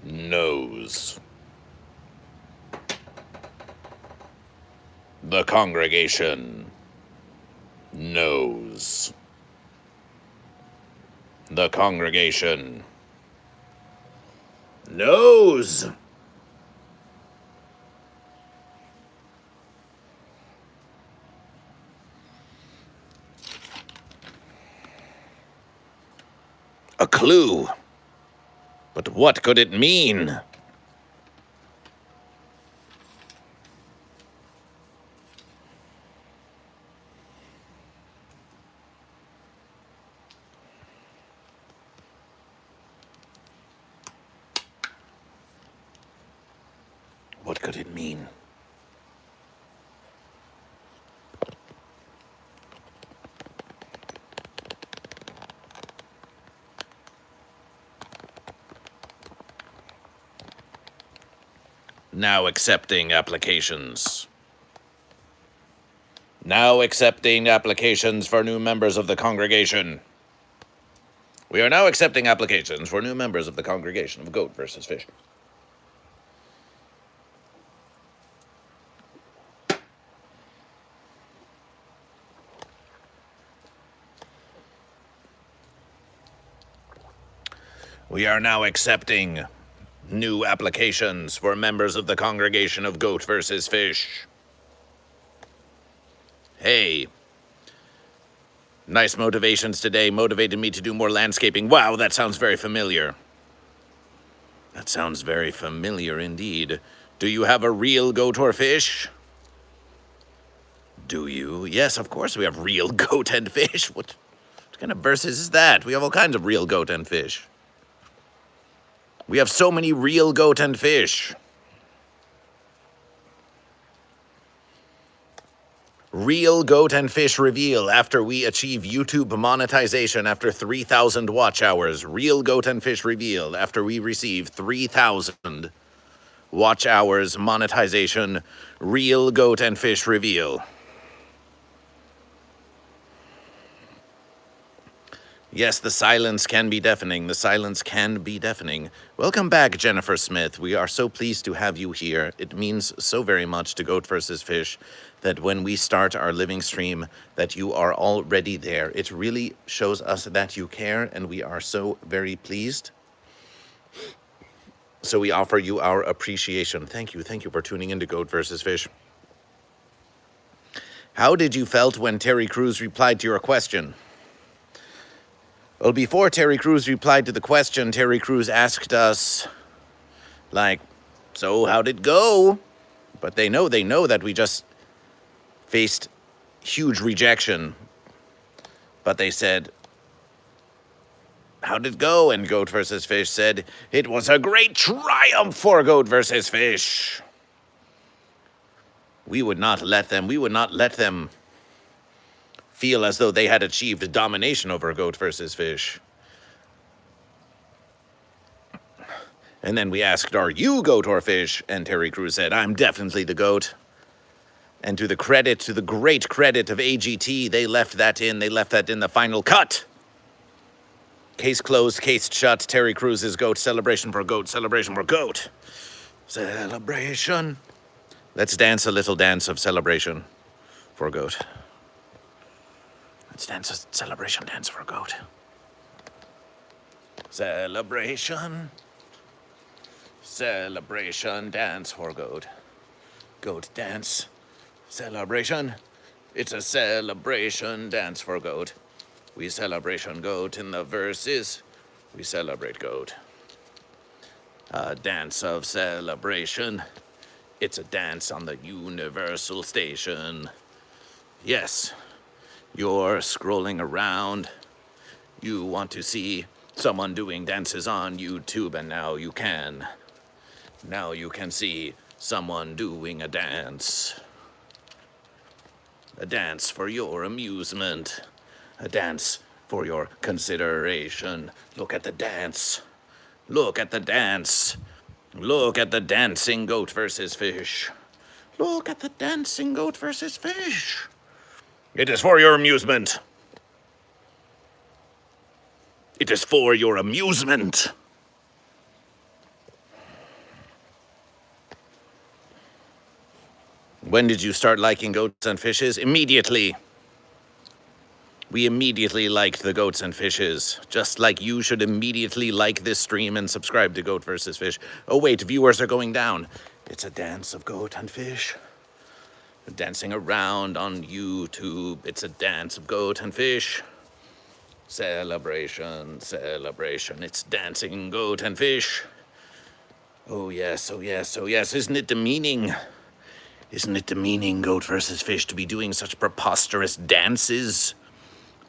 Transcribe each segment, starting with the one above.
knows. The congregation knows. The congregation knows. A clue. But what could it mean? What could it mean? Now accepting applications. Now accepting applications for new members of the congregation. We are now accepting applications for new members of the congregation of Goat versus Fish. We are now accepting new applications for members of the congregation of Goat versus Fish. Hey. Nice motivations today. Motivated me to do more landscaping. Wow, that sounds very familiar. That sounds very familiar indeed. Do you have a real goat or fish? Do you? Yes, of course we have real goat and fish. What kind of verses is that? We have all kinds of real goat and fish. We have so many real goat and fish. Real goat and fish reveal after we achieve YouTube monetization after 3,000 watch hours. Real goat and fish reveal after we receive 3,000 watch hours monetization. Real goat and fish reveal. Yes, the silence can be deafening. The silence can be deafening. Welcome back, Jennifer Smith. We are so pleased to have you here. It means so very much to Goat versus Fish that when we start our living stream, that you are already there. It really shows us that you care, and we are so very pleased. So we offer you our appreciation. Thank you. Thank you for tuning into Goat versus Fish. How did you felt when Terry Crews replied to your question? Well, before Terry Crews replied to the question, Terry Crews asked us, like, so how'd it go? But they know that we just faced huge rejection. But they said, how'd it go? And Goat versus Fish said, it was a great triumph for Goat versus Fish. We would not let them feel as though they had achieved domination over Goat versus Fish. And then we asked, are you goat or fish? And Terry Crews said, I'm definitely the goat. And to the great credit of AGT, they left that in the final cut. Case closed, case shut. Terry Crews' goat, celebration for goat, celebration for goat. Celebration. Let's dance a little dance of celebration for goat. Let's dance a celebration dance for a goat. Celebration. Celebration dance for goat. Goat dance. Celebration. It's a celebration dance for goat. We celebration goat in the verses. We celebrate goat. A dance of celebration. It's a dance on the universal station. Yes. You're scrolling around. You want to see someone doing dances on YouTube, and now you can. Now you can see someone doing a dance. A dance for your amusement. A dance for your consideration. Look at the dance. Look at the dance. Look at the dancing goat versus fish. Look at the dancing goat versus fish. It is for your amusement. It is for your amusement. When did you start liking goats and fishes? Immediately. We immediately liked the goats and fishes, just like you should immediately like this stream and subscribe to Goat vs. Fish. Oh wait, viewers are going down. It's a dance of goat and fish. Dancing around on YouTube. It's a dance of goat and fish. Celebration, celebration. It's dancing goat and fish. Oh yes, oh yes, oh yes. Isn't it demeaning? Isn't it demeaning, Goat vs. Fish, to be doing such preposterous dances?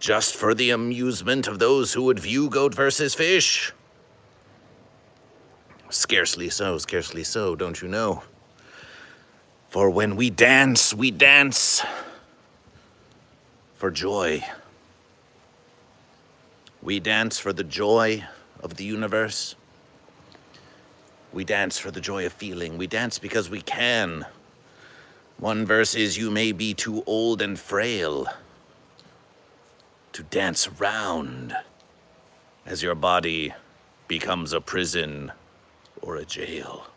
Just for the amusement of those who would view Goat vs. Fish? Scarcely so, don't you know? For when we dance for joy. We dance for the joy of the universe. We dance for the joy of feeling. We dance because we can. One verse is, you may be too old and frail to dance around as your body becomes a prison or a jail.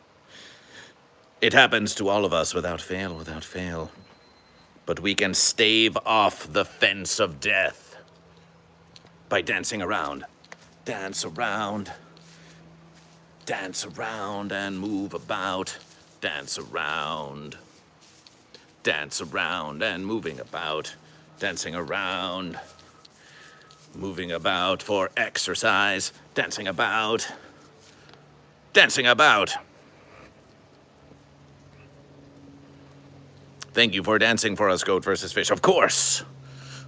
It happens to all of us without fail. But we can stave off the fence of death by dancing around. Dance around and move about. Dance around and moving about. Dancing around, moving about for exercise. Dancing about. Thank you for dancing for us, Goat vs. Fish. Of course,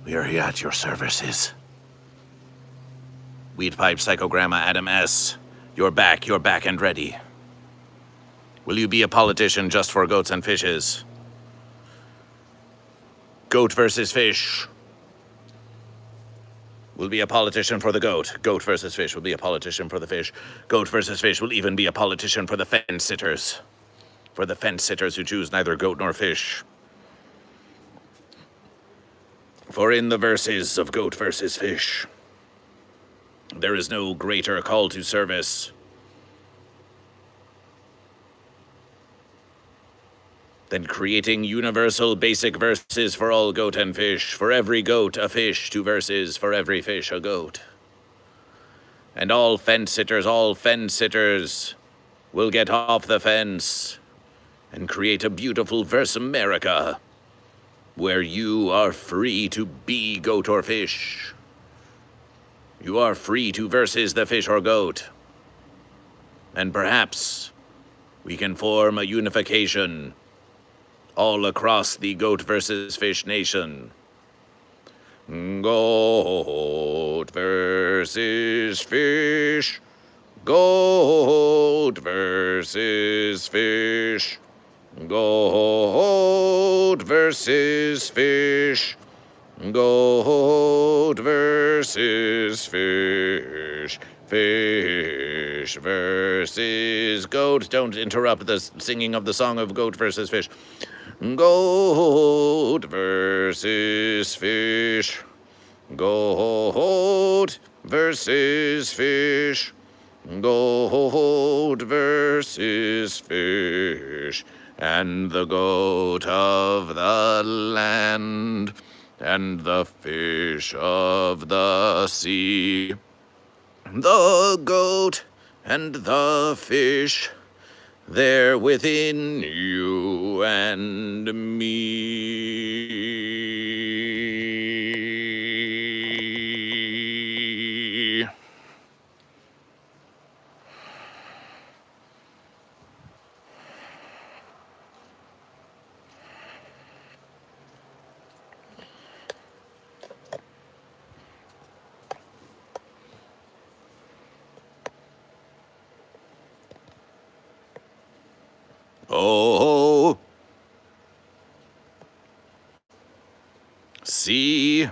we are here at your services. Weedpipe Psychogramma Adam S. You're back and ready. Will you be a politician just for goats and fishes? Goat vs. Fish will be a politician for the goat. Goat vs. Fish will be a politician for the fish. Goat vs. Fish will even be a politician for the fence sitters. For the fence sitters who choose neither goat nor fish. For in the verses of Goat vs. Fish, there is no greater call to service than creating universal basic verses for all goat and fish. For every goat, a fish, 2 verses, for every fish, a goat. And all fence sitters will get off the fence and create a beautiful verse America, where you are free to be goat or fish. You are free to versus the fish or goat. And perhaps we can form a unification all across the Goat vs. Fish nation. Goat versus fish. Goat versus fish. Goat versus fish. Goat versus fish. Fish versus goat. Don't interrupt the singing of the song of Goat versus Fish. Goat versus fish. Goat versus fish. Goat versus fish. And the goat of the land, and the fish of the sea. The goat and the fish, they're within you and me. Oh, see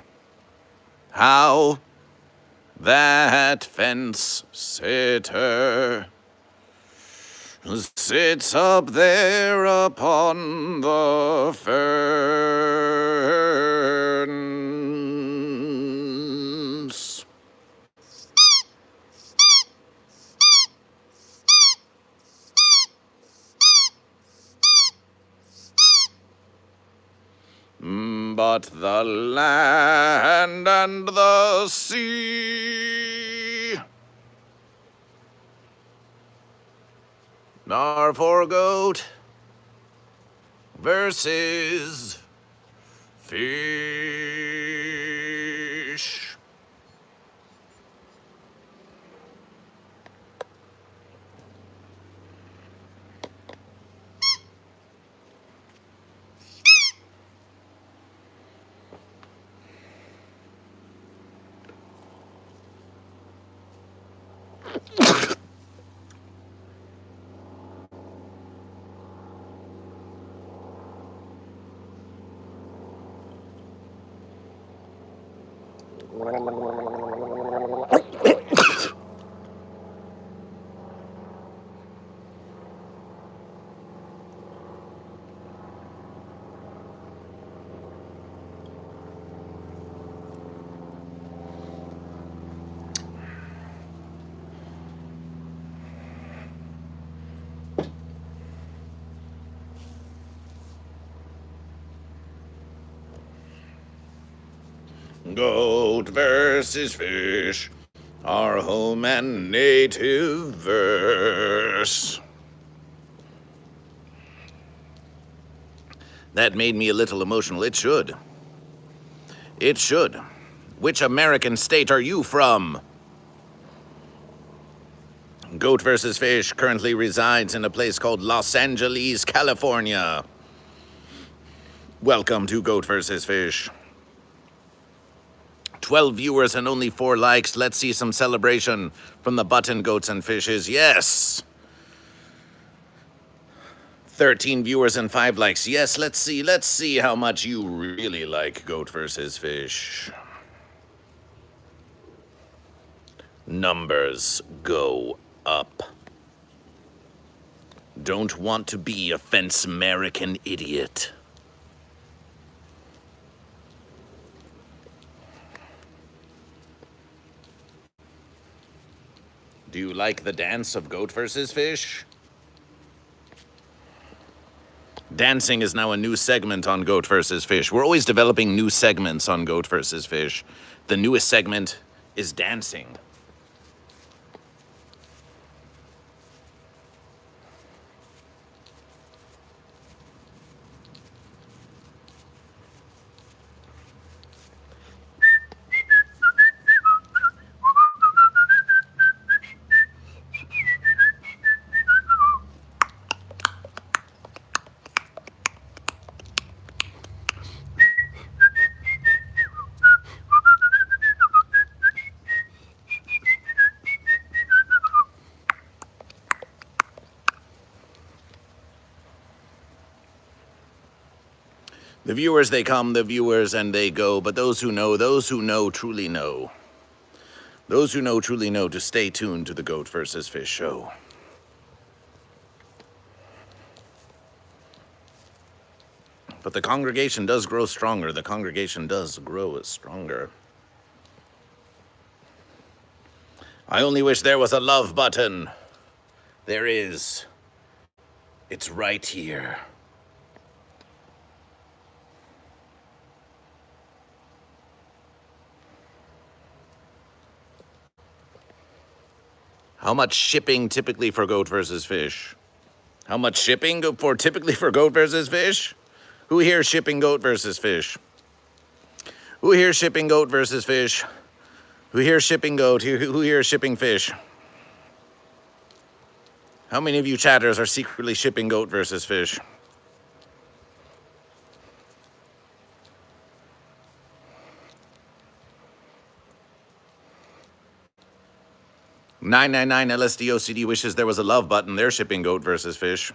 how that fence sitter sits up there upon the fence. but the land and the sea are for goat versus fish. Goat versus fish, our home and native verse. That made me a little emotional. It should. It should. Which American state are you from? Goat versus Fish currently resides in a place called Los Angeles, California. Welcome to Goat versus Fish. 12 viewers and only 4 likes. Let's see some celebration from the button goats and fishes. Yes. 13 viewers and 5 likes. Yes, let's see how much you really like Goat versus Fish. Numbers go up. Don't want to be a fence American idiot. Do you like the dance of Goat versus Fish? Dancing is now a new segment on Goat versus Fish. We're always developing new segments on Goat versus Fish. The newest segment is dancing. The viewers, they come, the viewers, and they go. But those who know truly know. Those who know truly know to stay tuned to the Goat versus Fish show. But the congregation does grow stronger. The congregation does grow stronger. I only wish there was a love button. There is. It's right here. How much shipping typically for Goat versus Fish? How much shipping typically for Goat versus Fish? Who here shipping Goat versus Fish? Who here shipping Goat versus Fish? Who here shipping goat? Who here shipping fish? How many of you chatters are secretly shipping Goat versus Fish? $9.99 LSDOCD wishes there was a love button. They're shipping Goat versus Fish.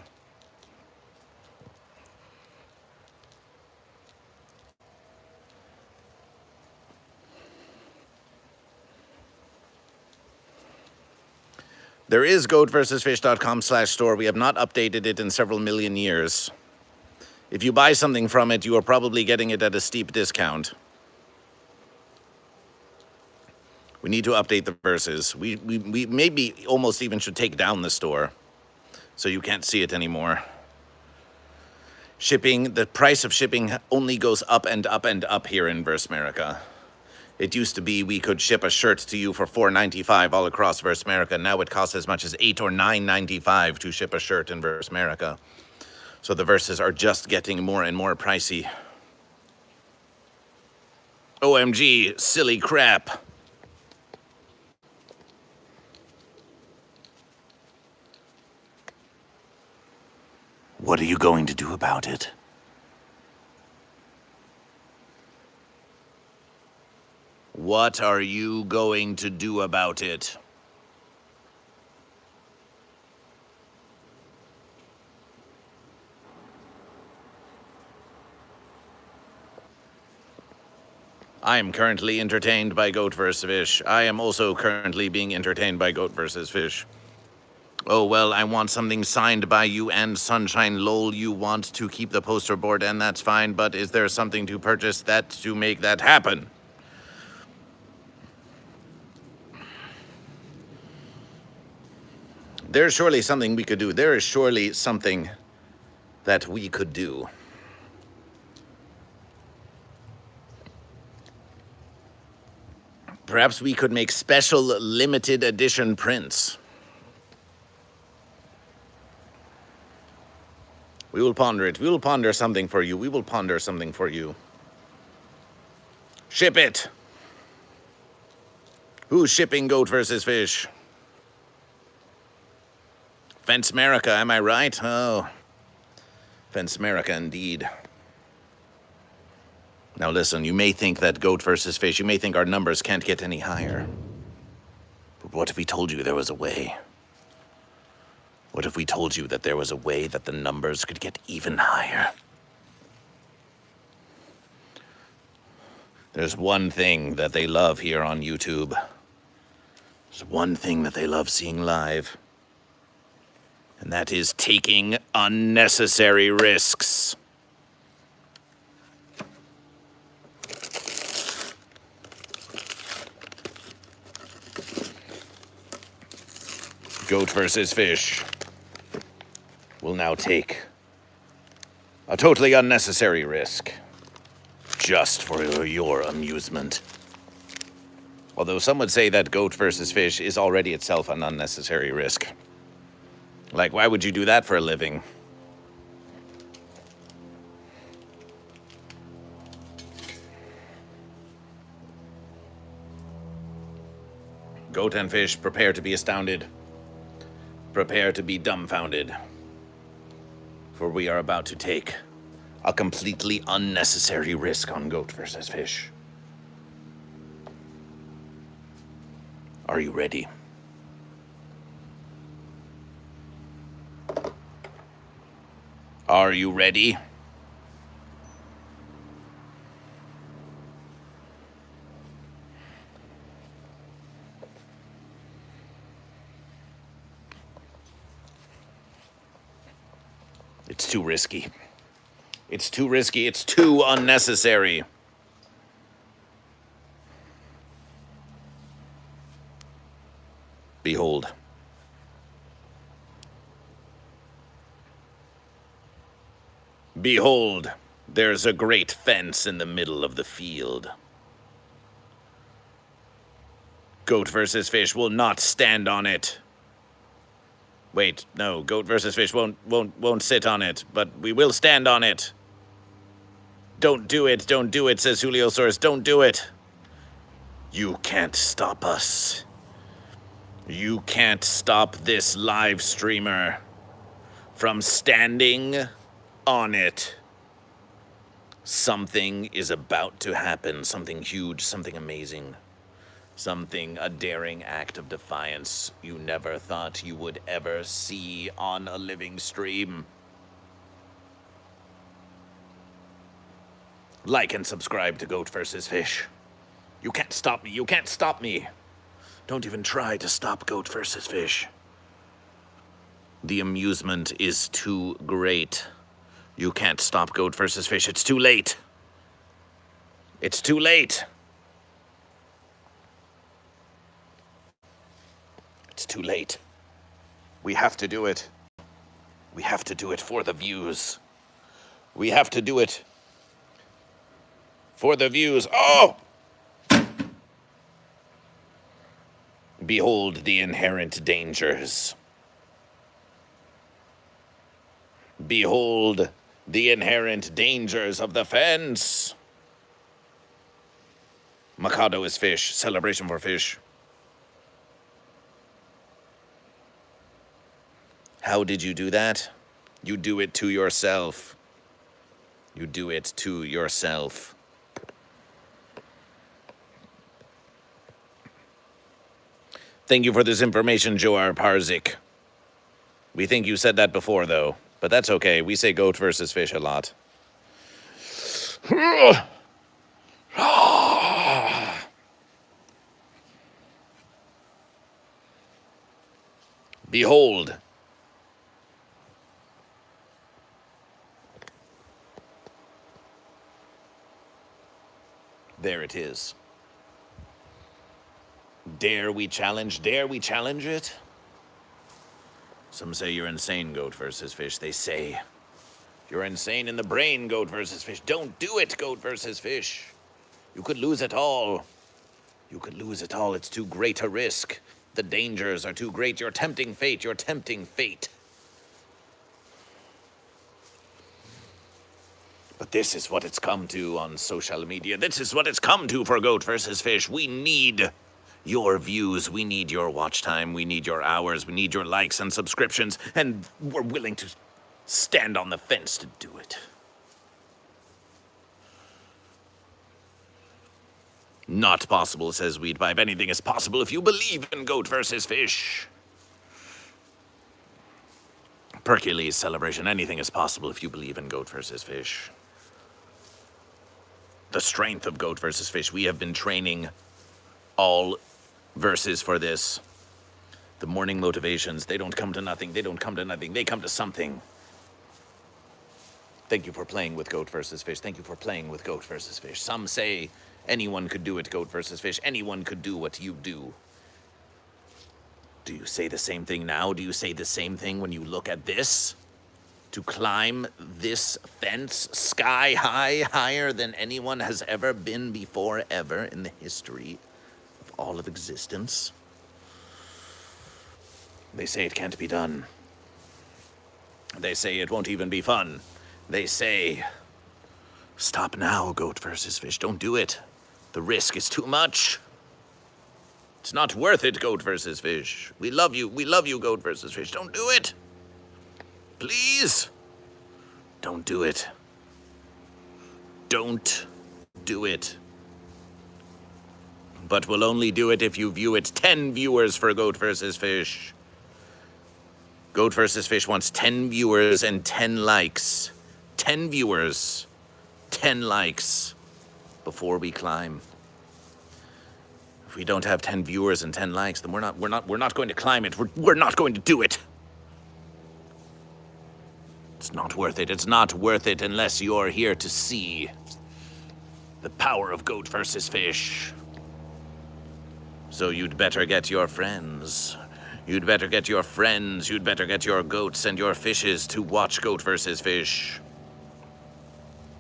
There is GoatVsFish.com/store. We have not updated it in several million years. If you buy something from it, you are probably getting it at a steep discount. We need to update the verses. We maybe almost even should take down the store so you can't see it anymore. Shipping, the price of shipping only goes up and up and up here in Versmerica. It used to be we could ship a shirt to you for $4.95 all across Versmerica. Now it costs as much as $8 or $9.95 to ship a shirt in Versmerica. So the verses are just getting more and more pricey. OMG, silly crap. What are you going to do about it? What are you going to do about it? I am currently entertained by GoatVsFish. I am also currently being entertained by GoatVsFish. Oh, well, I want something signed by you and Sunshine. Lol, you want to keep the poster board, and that's fine, but is there something to purchase that to make that happen? There's surely something we could do. There is surely something that we could do. Perhaps we could make special limited edition prints. We will ponder it. We will ponder something for you. We will ponder something for you. Ship it! Who's shipping GoatVsFish? Fencemerica, am I right? Oh. Fencemerica, indeed. Now listen, you may think that GoatVsFish, you may think our numbers can't get any higher. But what if we told you there was a way? What if we told you that there was a way that the numbers could get even higher? There's one thing that they love here on YouTube. There's one thing that they love seeing live. And that is taking unnecessary risks. GoatVsFish will now take a totally unnecessary risk just for your amusement. Although some would say that GoatVsFish is already itself an unnecessary risk. Like, why would you do that for a living? Goat and fish, prepare to be astounded. Prepare to be dumbfounded. For we are about to take a completely unnecessary risk on GoatVsFish. Are you ready? Are you ready? It's too risky. It's too risky. It's too unnecessary. Behold. Behold, there's a great fence in the middle of the field. GoatVsFish will not stand on it. Wait, no, GoatVsFish won't sit on it, but we will stand on it. Don't do it, says Juliosaurus, don't do it. You can't stop us. You can't stop this live streamer from standing on it. Something is about to happen, something huge, something amazing. Something, a daring act of defiance you never thought you would ever see on a living stream. Like and subscribe to GoatVsFish. You can't stop me, you can't stop me. Don't even try to stop GoatVsFish. The amusement is too great. You can't stop GoatVsFish, it's too late. It's too late. It's too late. We have to do it. We have to do it for the views. We have to do it for the views. Oh! Behold the inherent dangers. Behold the inherent dangers of the fence. Mikado is fish. Celebration for fish. How did you do that? You do it to yourself. You do it to yourself. Thank you for this information, Joar Parzik. We think you said that before, though. But that's okay. We say goat versus fish a lot. Behold. There it is. Dare we challenge? Dare we challenge it? Some say you're insane, goat versus fish. They say you're insane in the brain, goat versus fish. Don't do it, goat versus fish. You could lose it all. You could lose it all. It's too great a risk. The dangers are too great. You're tempting fate. You're tempting fate. But this is what it's come to on social media. This is what it's come to for goat versus fish. We need your views, we need your watch time, we need your hours, we need your likes and subscriptions, and we're willing to stand on the fence to do it. Not possible, says Weedpipe. Anything is possible if you believe in goat versus fish. Percules celebration. Anything is possible if you believe in goat versus fish. The strength of goat versus fish. We have been training all verses for this. The morning motivations, they don't come to nothing, they don't come to nothing, they come to something. Thank you for playing with goat versus fish. Thank you for playing with goat versus fish. Some say anyone could do it, goat versus fish. Anyone could do what you do. Do you say the same thing now? Do you say the same thing when you look at this? To climb this fence sky high, higher than anyone has ever been before, ever in the history all of existence. They say it can't be done. They say it won't even be fun. They say, stop now, goat versus fish. Don't do it. The risk is too much. It's not worth it, goat versus fish. We love you, goat versus fish. Don't do it. Please. Don't do it. Don't do it. But we'll only do it if you view it. 10 viewers for goat versus fish. Goat versus fish wants 10 viewers and 10 likes. 10 viewers, 10 likes before we climb. If we don't have 10 viewers and 10 likes, then we're not going to climb it. We're not going to do it. It's not worth it. It's not worth it unless you're here to see the power of goat versus fish. So you'd better get your friends. You'd better get your friends. You'd better get your goats and your fishes to watch goat versus fish.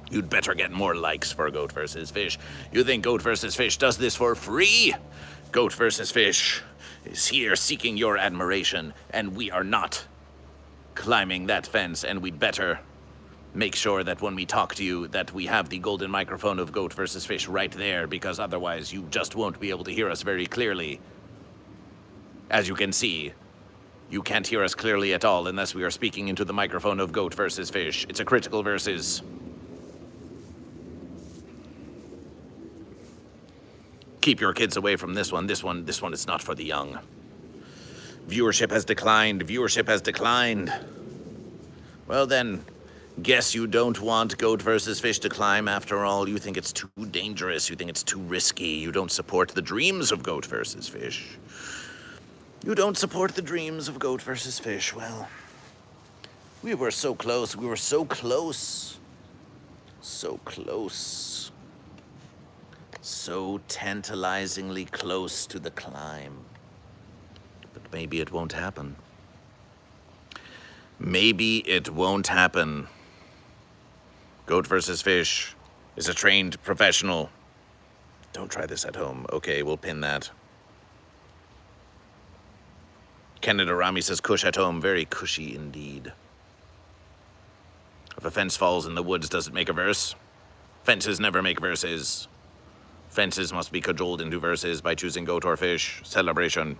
You'd better get more likes for goat versus fish. You think goat versus fish does this for free? Goat versus fish is here seeking your admiration, and we are not climbing that fence, and we'd better make sure that when we talk to you that we have the golden microphone of goat versus fish right there, because otherwise you just won't be able to hear us very clearly. As you can see, you can't hear us clearly at all unless we are speaking into the microphone of goat versus fish. It's a critical versus. Keep your kids away from this one. This one is not for the young. Viewership has declined. Viewership has declined. Well then, guess you don't want goat versus fish to climb after all. You think it's too dangerous. You think it's too risky. You don't support the dreams of goat versus fish. You don't support the dreams of goat versus fish. Well, we were so close. We were so close. So close. So tantalizingly close to the climb. But maybe it won't happen. Maybe it won't happen. Goat versus Fish is a trained professional. Don't try this at home. Okay, we'll pin that. Canada Rami says Kush at home. Very cushy indeed. If a fence falls in the woods, does it make a verse? Fences never make verses. Fences must be cajoled into verses by choosing goat or fish. Celebration.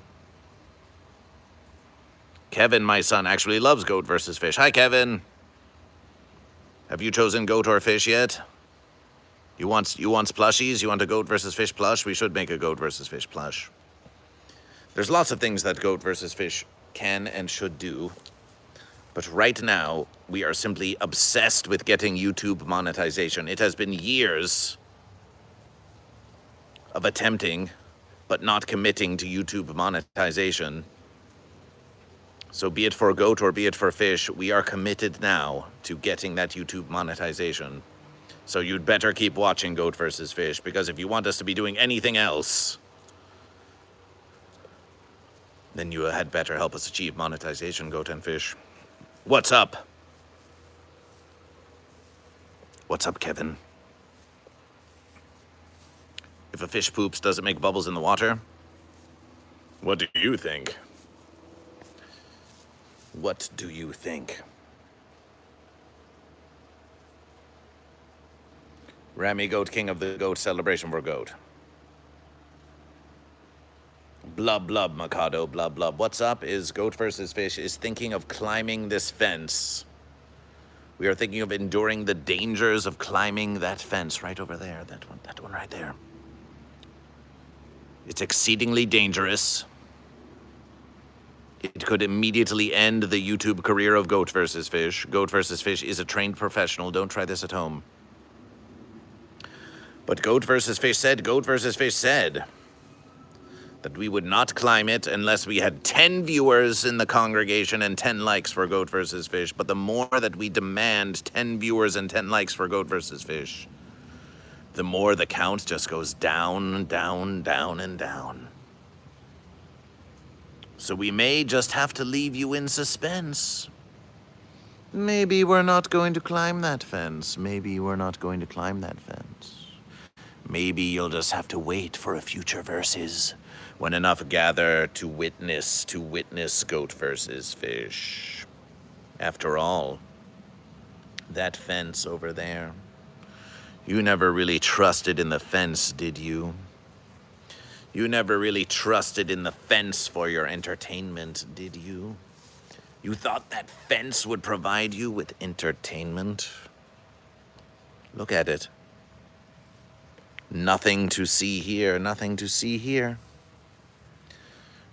Kevin, my son, actually loves goat versus fish. Hi, Kevin. Have you chosen goat or fish yet? You want plushies? You want a goat versus fish plush? We should make a goat versus fish plush. There's lots of things that goat versus fish can and should do. But right now, we are simply obsessed with getting YouTube monetization. It has been years of attempting, but not committing to YouTube monetization. So be it for goat or be it for fish, we are committed now to getting that YouTube monetization. So you'd better keep watching Goat versus Fish, because if you want us to be doing anything else, then you had better help us achieve monetization, Goat and Fish. What's up? What's up, Kevin? If a fish poops, does it make bubbles in the water? What do you think? What do you think? Rami Goat, king of the goat, celebration for goat. Blub, blub, Mikado, blub, blub. What's up is Goat versus Fish is thinking of climbing this fence. We are thinking of enduring the dangers of climbing that fence right over there. That one right there. It's exceedingly dangerous. It could immediately end the YouTube career of Goat versus Fish. Goat versus Fish is a trained professional. Don't try this at home. But Goat versus Fish said that we would not climb it unless we had 10 viewers in the congregation and 10 likes for Goat versus Fish. But the more that we demand 10 viewers and 10 likes for Goat versus Fish, the more the count just goes down, down, down, and down. So we may just have to leave you in suspense. Maybe we're not going to climb that fence. Maybe we're not going to climb that fence. Maybe you'll just have to wait for a future versus when enough gather to witness Goat versus Fish. After all, that fence over there, you never really trusted in the fence, did you? You never really trusted in the fence for your entertainment, did you? You thought that fence would provide you with entertainment? Look at it. Nothing to see here, nothing to see here.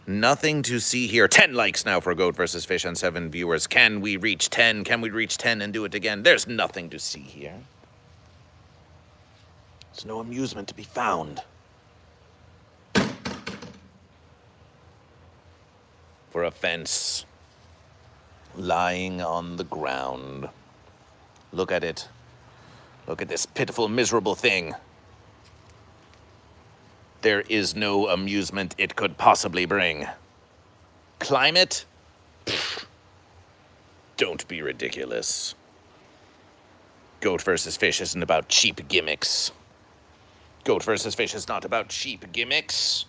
Nothing to see here. 10 likes now for Goat versus Fish and 7 viewers. Can we reach 10? Can we reach 10 and do it again? There's nothing to see here. There's no amusement to be found. For a fence lying on the ground. Look at it. Look at this pitiful, miserable thing. There is no amusement it could possibly bring. Climb it? Pfft. Don't be ridiculous. Goat versus Fish isn't about cheap gimmicks. Goat versus Fish is not about cheap gimmicks.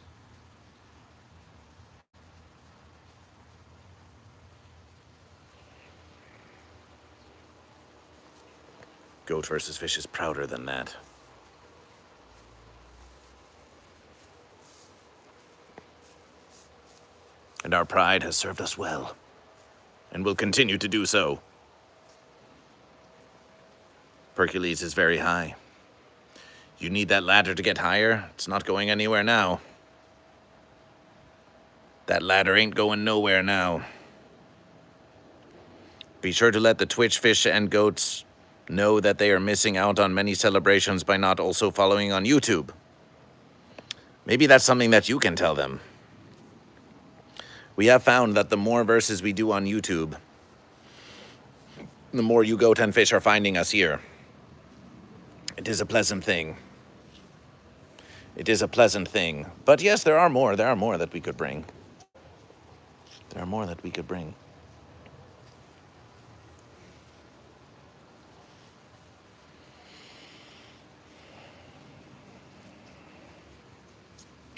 Goat versus Fish is prouder than that. And our pride has served us well, and will continue to do so. Hercules is very high. You need that ladder to get higher. It's not going anywhere now. That ladder ain't going nowhere now. Be sure to let the Twitch fish and goats know that they are missing out on many celebrations by not also following on YouTube. Maybe that's something that you can tell them. We have found that the more verses we do on YouTube, the more you goat and fish are finding us here. It is a pleasant thing. It is a pleasant thing. But yes, there are more that we could bring. There are more that we could bring.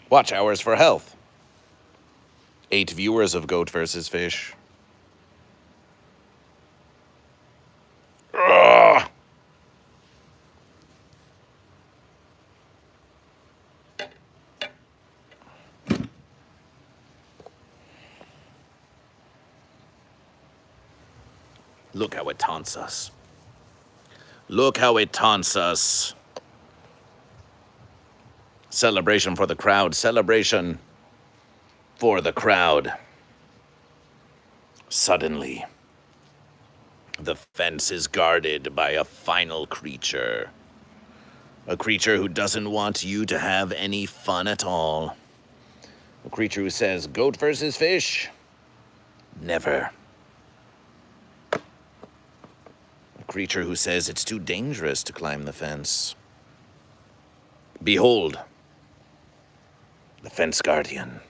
Watch hours for health. 8 viewers of Goat vs. Fish. Ugh. Look how it taunts us. Look how it taunts us. Celebration for the crowd. Celebration for the crowd. Suddenly, the fence is guarded by a final creature. A creature who doesn't want you to have any fun at all. A creature who says, Goat versus fish? Never. A creature who says it's too dangerous to climb the fence. Behold, the fence guardian.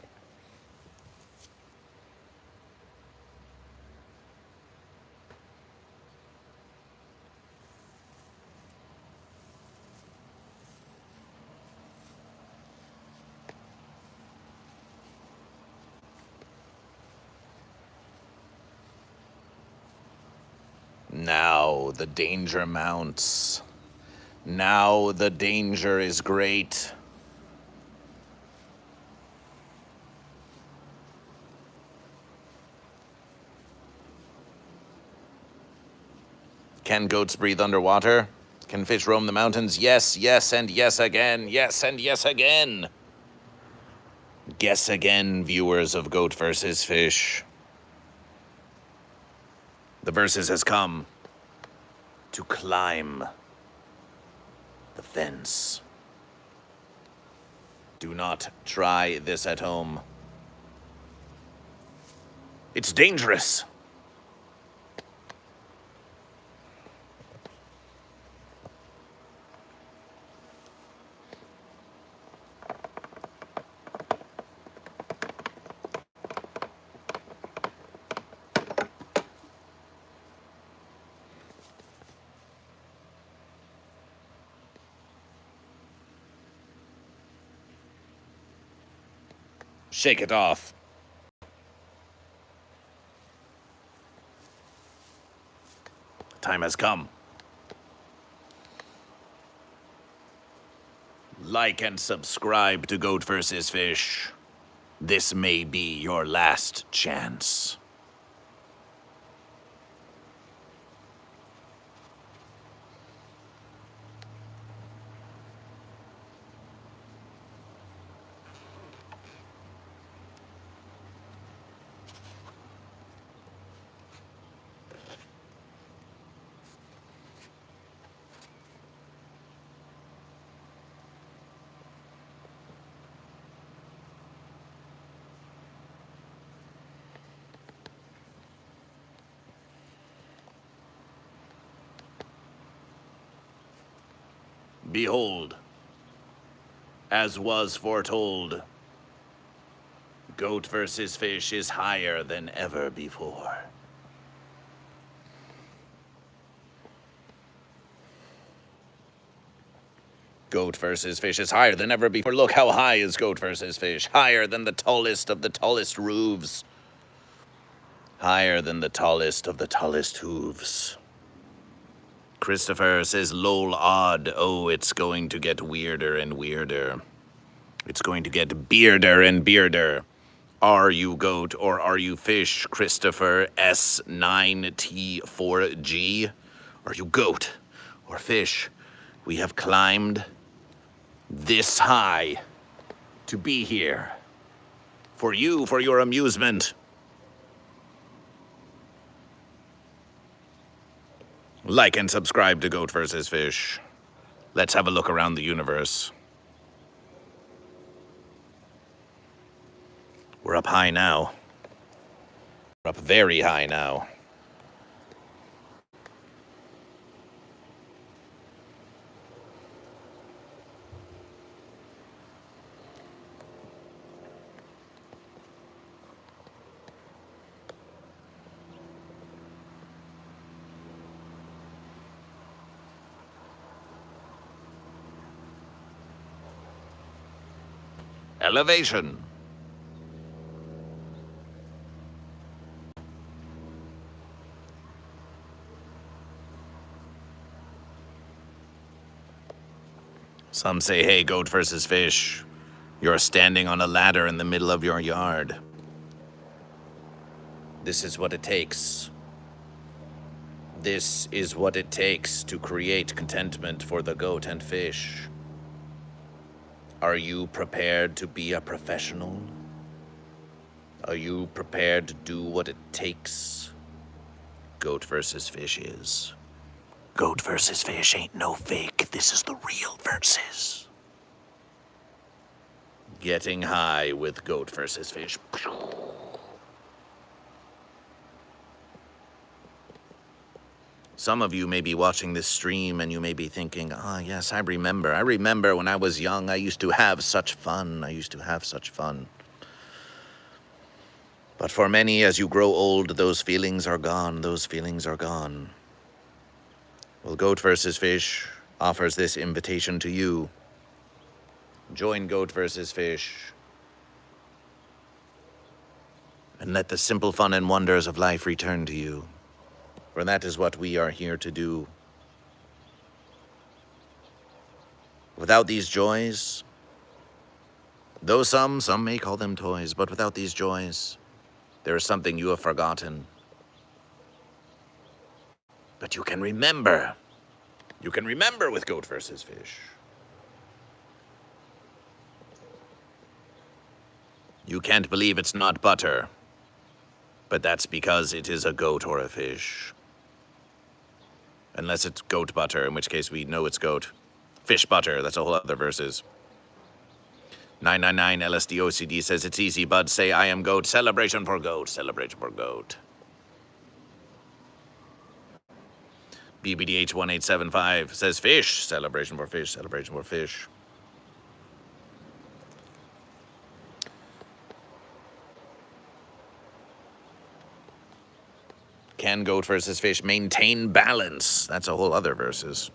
Now the danger mounts. Now the danger is great. Can goats breathe underwater? Can fish roam the mountains? Yes, yes, and yes again. Yes, and yes again. Guess again, viewers of Goat vs. Fish. The versus has come to climb the fence. Do not try this at home. It's dangerous. Shake it off. Time has come. Like and subscribe to Goat vs. Fish. This may be your last chance. Behold, as was foretold, Goat vs. Fish is higher than ever before. Goat vs. Fish is higher than ever before. Look how high is Goat vs. Fish. Higher than the tallest of the tallest roofs. Higher than the tallest of the tallest hooves. Christopher says, lol odd. Oh, it's going to get weirder and weirder. It's going to get bearder and bearder. Are you goat or are you fish, Christopher S9T4G? Are you goat or fish? We have climbed this high to be here. For you, for your amusement. Like and subscribe to Goat vs. Fish. Let's have a look around the universe. We're up high now. We're up very high now. Elevation. Some say, hey, goat versus fish. You're standing on a ladder in the middle of your yard. This is what it takes. This is what it takes to create contentment for the goat and fish. Are you prepared to be a professional? Are you prepared to do what it takes? Goat versus fish is. Goat versus fish ain't no fake. This is the real versus. Getting high with goat versus fish. Some of you may be watching this stream and you may be thinking, ah, yes, I remember. I remember when I was young, I used to have such fun. But for many, as you grow old, those feelings are gone. Well, Goat vs. Fish offers this invitation to you. Join Goat vs. Fish. And let the simple fun and wonders of life return to you. For that is what we are here to do. Without these joys, though some may call them toys, but without these joys, there is something you have forgotten. But you can remember. You can remember with Goat vs. Fish. You can't believe it's not butter, but that's because it is a goat or a fish. Unless it's goat butter, in which case we know it's goat. Fish butter, that's a whole other verses. 999 LSD OCD says it's easy, bud. Say I am goat. Celebration for goat. Celebration for goat. BBDH 1875 says fish. Celebration for fish. Celebration for fish. Can goat versus fish maintain balance? That's a whole other verses.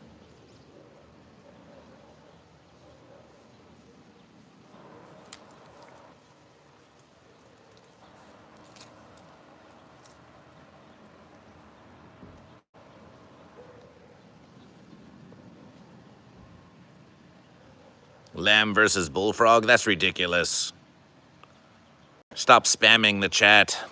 Lamb versus bullfrog? That's ridiculous. Stop spamming the chat.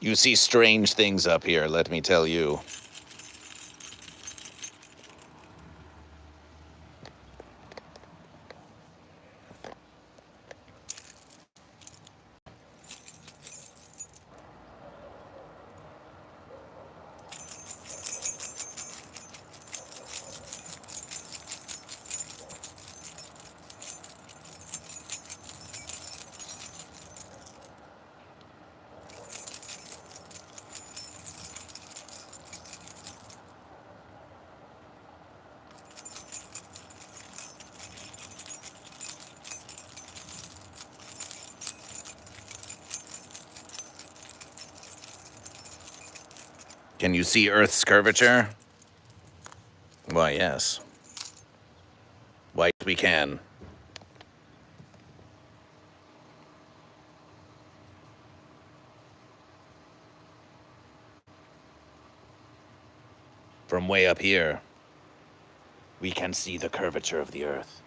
You see strange things up here, let me tell you. Can you see Earth's curvature? Why, yes. Why, we can. From way up here, we can see the curvature of the Earth.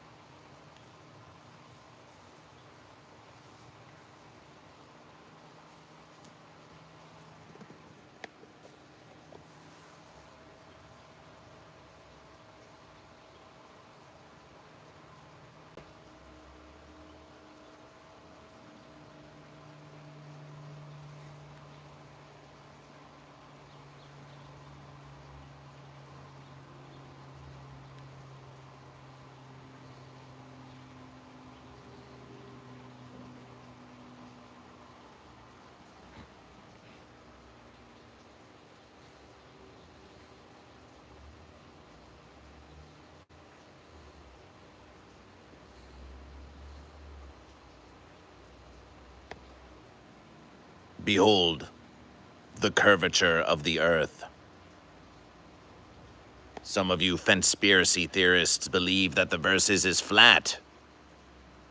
Behold, the curvature of the Earth. Some of you conspiracy theorists believe that the versus is flat.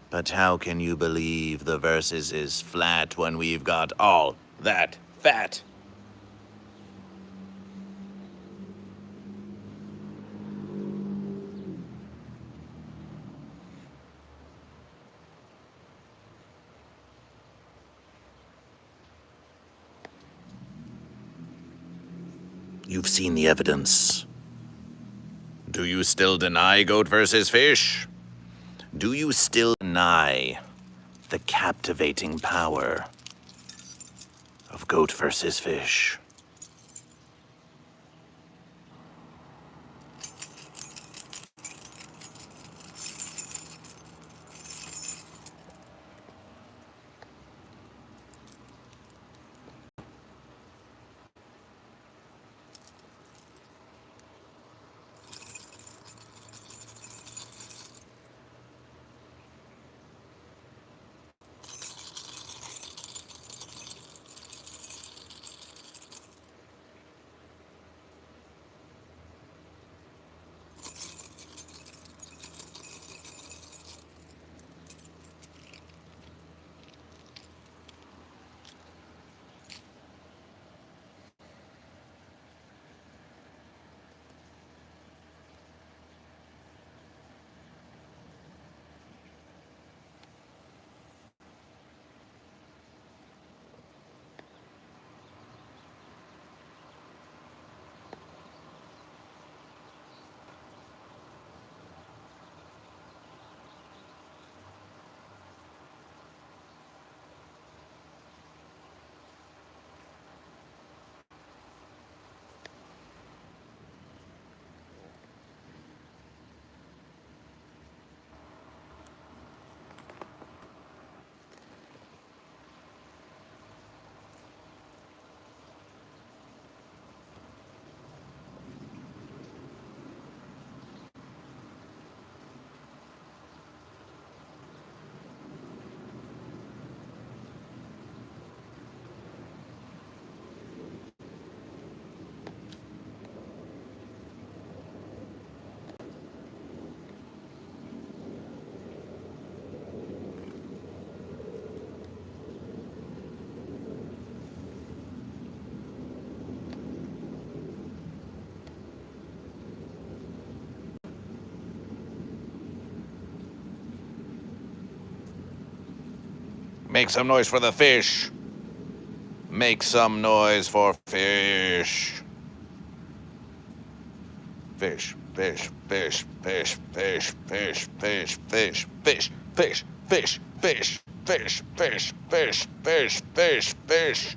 But how can you believe the versus is flat when we've got all that fat? You've seen the evidence. Do you still deny goat versus fish? Do you still deny the captivating power of goat versus fish? Make some noise for the fish. Make some noise for fish. Fish, fish, fish, fish, fish, fish, fish, fish, fish, fish, fish, fish, fish, fish, fish, fish, fish, fish.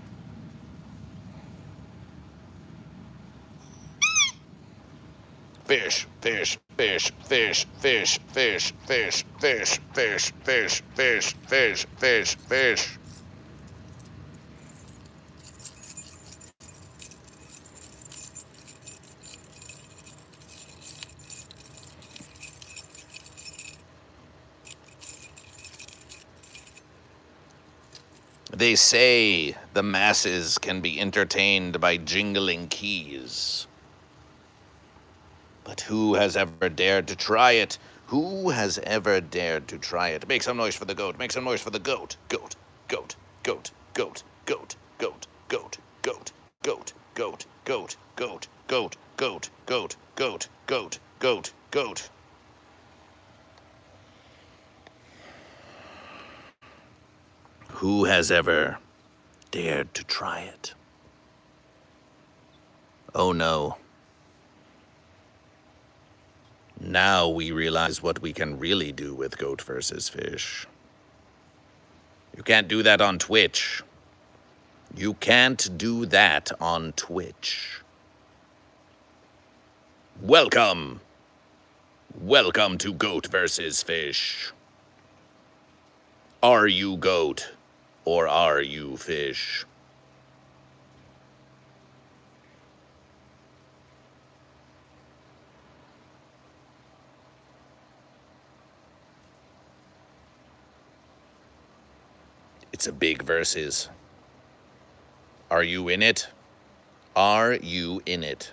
Fish, fish, fish, fish, fish, fish, fish, fish, fish, fish, fish, fish, fish, fish. They say the masses can be entertained by jingling keys. But who has ever dared to try it? Who has ever dared to try it? Make some noise for the goat. Make some noise for the goat. Goat, goat, goat, goat, goat, goat, goat, goat, goat, goat, goat, goat, goat, goat, goat, goat, goat, goat, goat. Who has ever dared to try it? Oh no. Now we realize what we can really do with Goat versus Fish. You can't do that on Twitch. You can't do that on Twitch. Welcome. Welcome to Goat versus Fish. Are you goat or are you fish? It's a big versus. Are you in it? Are you in it?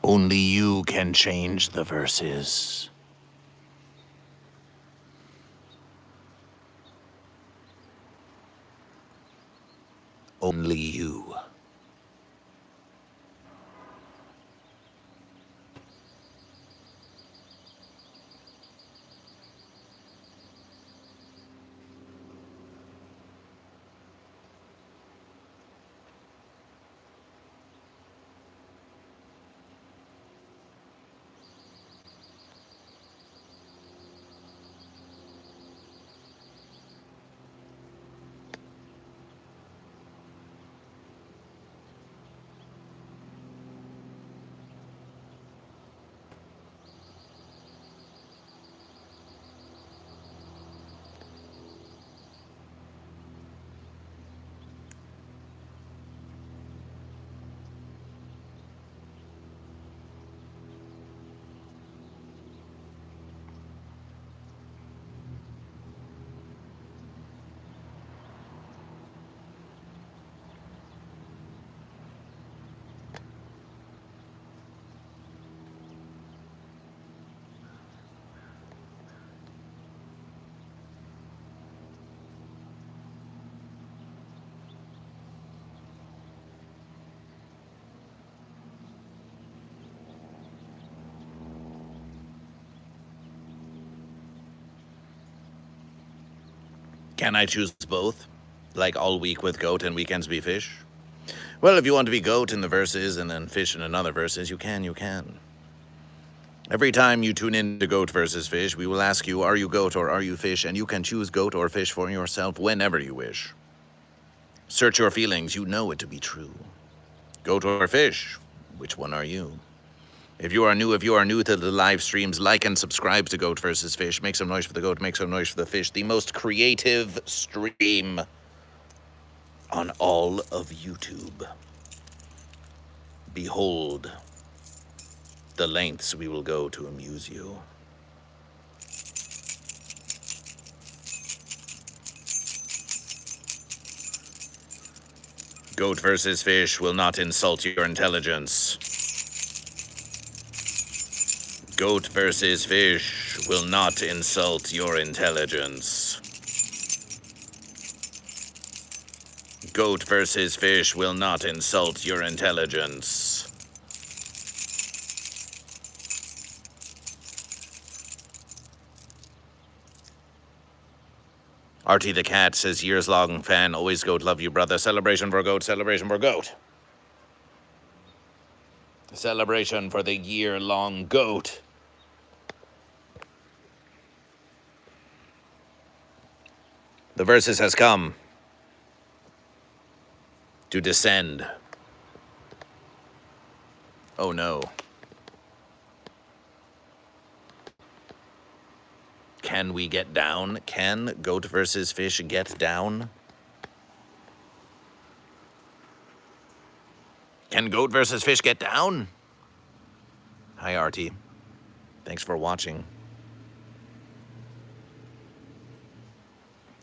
Only you can change the verses. Only you. Can I choose both? Like all week with goat and weekends be fish? Well, if you want to be goat in the verses and then fish in another verses, you can. Every time you tune in to Goat versus Fish, we will ask you, are you goat or are you fish? And you can choose goat or fish for yourself whenever you wish. Search your feelings, you know it to be true. Goat or fish? Which one are you? If you are new to the live streams, like and subscribe to Goat versus Fish. Make some noise for the goat, make some noise for the fish. The most creative stream on all of YouTube. Behold the lengths we will go to amuse you. Goat versus Fish will not insult your intelligence. Goat versus Fish will not insult your intelligence. Goat versus fish will not insult your intelligence. Artie the Cat says, years-long fan, always goat, love you, brother. Celebration for goat, celebration for goat. Celebration for the year-long goat. The versus has come to descend. Oh no. Can we get down? Can goat versus fish get down? Can goat versus fish get down? Hi, Artie. Thanks for watching.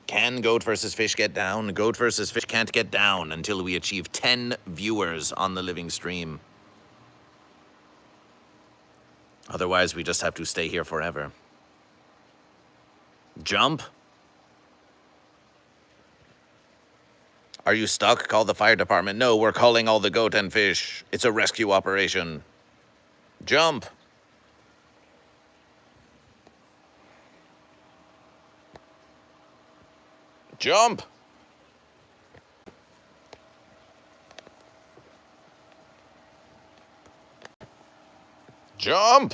Can goat versus fish get down? Goat versus fish can't get down until we achieve 10 viewers on the living stream. Otherwise, we just have to stay here forever. Jump? Are you stuck? Call the fire department. No, we're calling all the goat and fish. It's a rescue operation. Jump. Jump. Jump.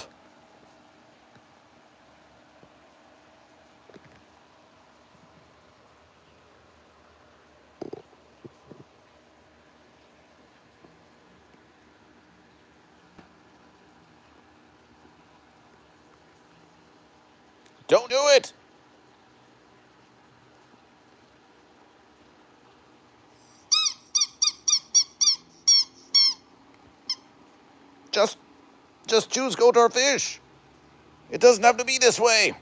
Don't do it! Just choose goat or fish. It doesn't have to be this way.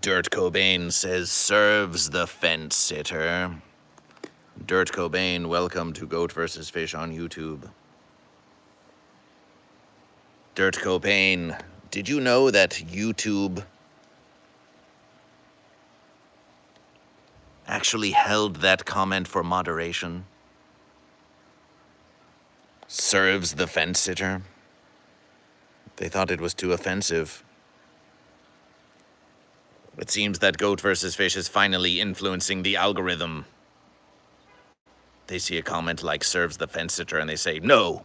Dirt Cobain says, serves the fence sitter. Dirt Cobain, welcome to Goat vs. Fish on YouTube. Dirt Cobain, did you know that YouTube actually held that comment for moderation? Serves the fence sitter. They thought it was too offensive. It seems that Goat vs. Fish is finally influencing the algorithm. They see a comment like serves the fence sitter and they say, no!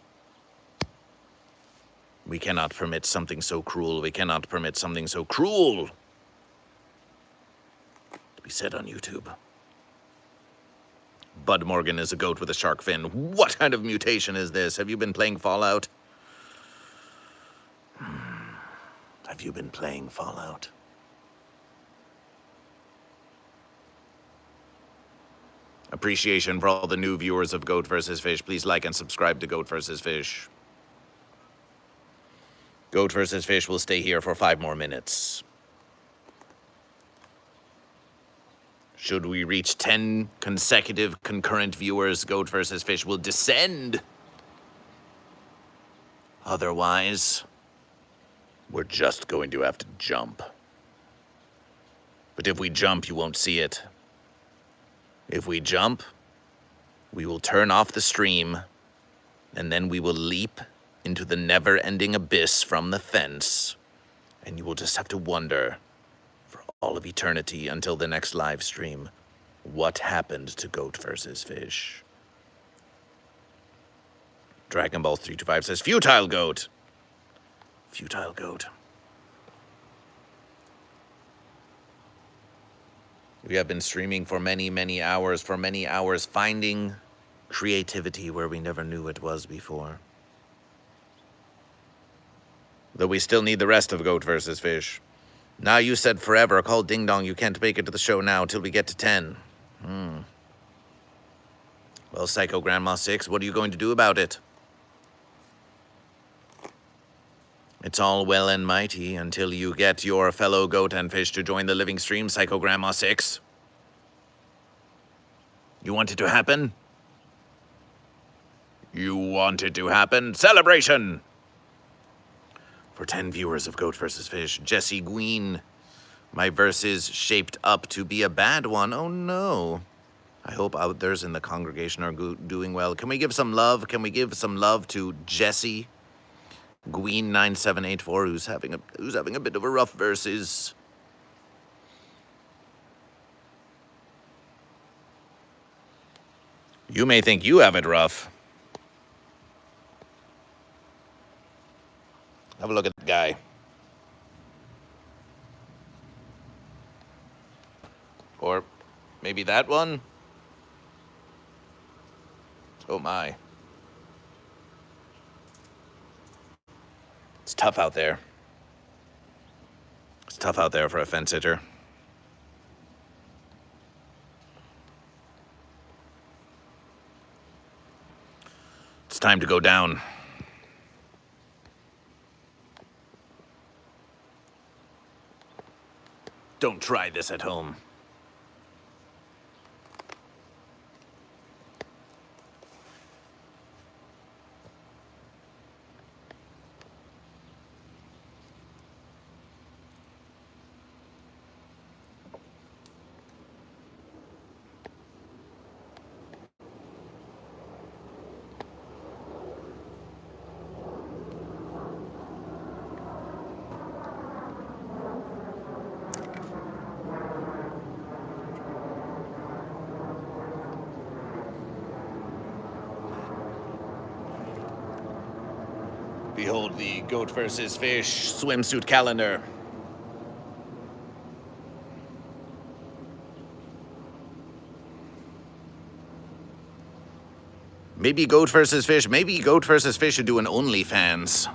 We cannot permit something so cruel. We cannot permit something so cruel to be said on YouTube. Bud Morgan is a goat with a shark fin. What kind of mutation is this? Have you been playing Fallout? Have you been playing Fallout? Appreciation for all the new viewers of Goat vs. Fish. Please like and subscribe to Goat vs. Fish. Goat vs. Fish will stay here for 5 more minutes. Should we reach 10 consecutive concurrent viewers, Goat vs. Fish will descend. Otherwise, we're just going to have to jump. But if we jump, you won't see it. If we jump, we will turn off the stream, and then we will leap into the never-ending abyss from the fence, and you will just have to wonder for all of eternity until the next live stream. What happened to Goat versus Fish? Dragon Ball 325 says, futile goat. Futile goat. We have been streaming for many, many hours, finding creativity where we never knew it was before. Though we still need the rest of Goat versus Fish. Now you said forever. Call Ding Dong. You can't make it to the show now till we get to 10. Well, Psycho Grandma 6, what are you going to do about it? It's all well and mighty until you get your fellow goat and fish to join the living stream, Psycho Grandma 6. You want it to happen? You want it to happen? Celebration! For 10 viewers of Goat vs. Fish, Jesse Gween. My verse is shaped up to be a bad one. Oh no. I hope others in the congregation are doing well. Can we give some love? Can we give some love to Jesse Gween 9784, who's having a bit of a rough verses. You may think you have it rough. Have a look at that guy. Or maybe that one? Oh my. It's tough out there. It's tough out there for a fence sitter. It's time to go down. Don't try this at home. Behold the Goat vs. Fish swimsuit calendar. Maybe Goat vs. Fish should do an OnlyFans.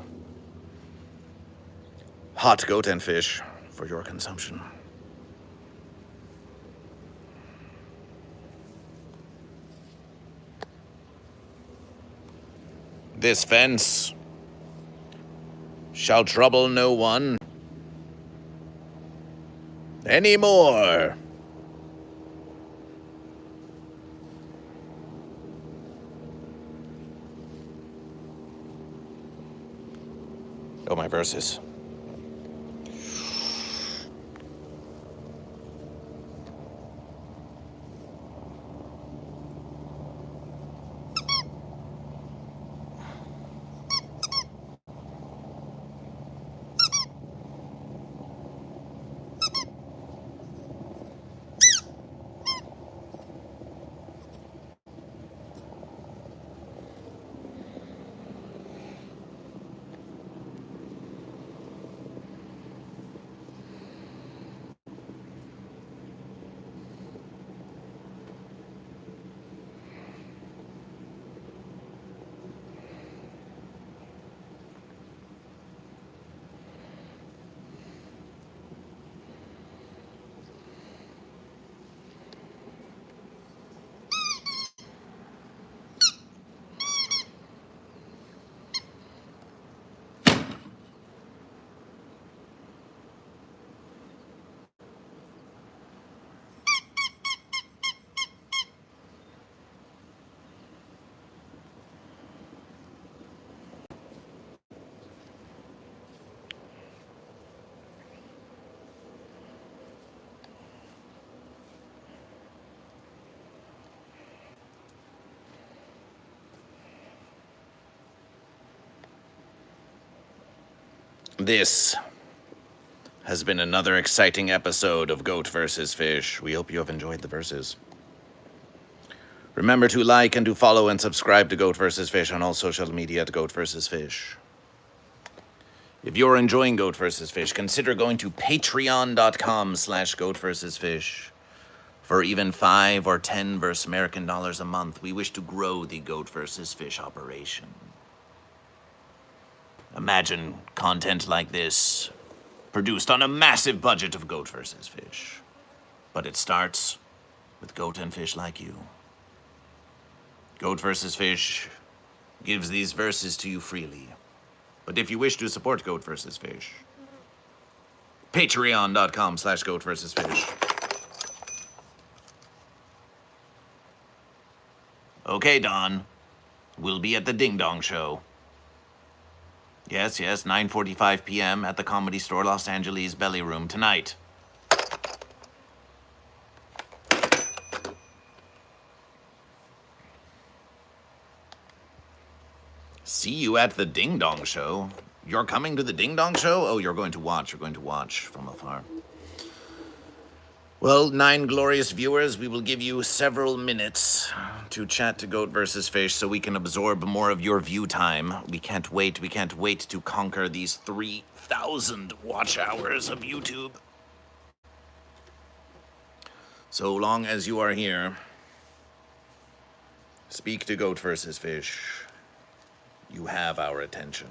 Hot goat and fish for your consumption. This fence shall trouble no one anymore. Oh, my verses. This has been another exciting episode of Goat vs. Fish. We hope you have enjoyed the verses. Remember to like and to follow and subscribe to GoatVsFish on all social media at GoatVsFish. If you're enjoying GoatVsFish, consider going to patreon.com/GoatVsFish. For even 5 or 10 verse American dollars a month, we wish to grow the GoatVsFish operation. Imagine content like this, produced on a massive budget of GoatVsFish. But it starts with goat and fish like you. GoatVsFish gives these verses to you freely. But if you wish to support GoatVsFish, patreon.com/GoatVsFish. Okay, Don. We'll be at the Ding Dong Show. Yes, 9:45 p.m. at the Comedy Store Los Angeles Belly Room tonight. See you at the Ding Dong Show. You're coming to the Ding Dong Show? Oh, you're going to watch from afar. Well, 9 glorious viewers, we will give you several minutes to chat to GoatVsFish so we can absorb more of your view time. We can't wait to conquer these 3,000 watch hours of YouTube. So long as you are here, speak to GoatVsFish. You have our attention.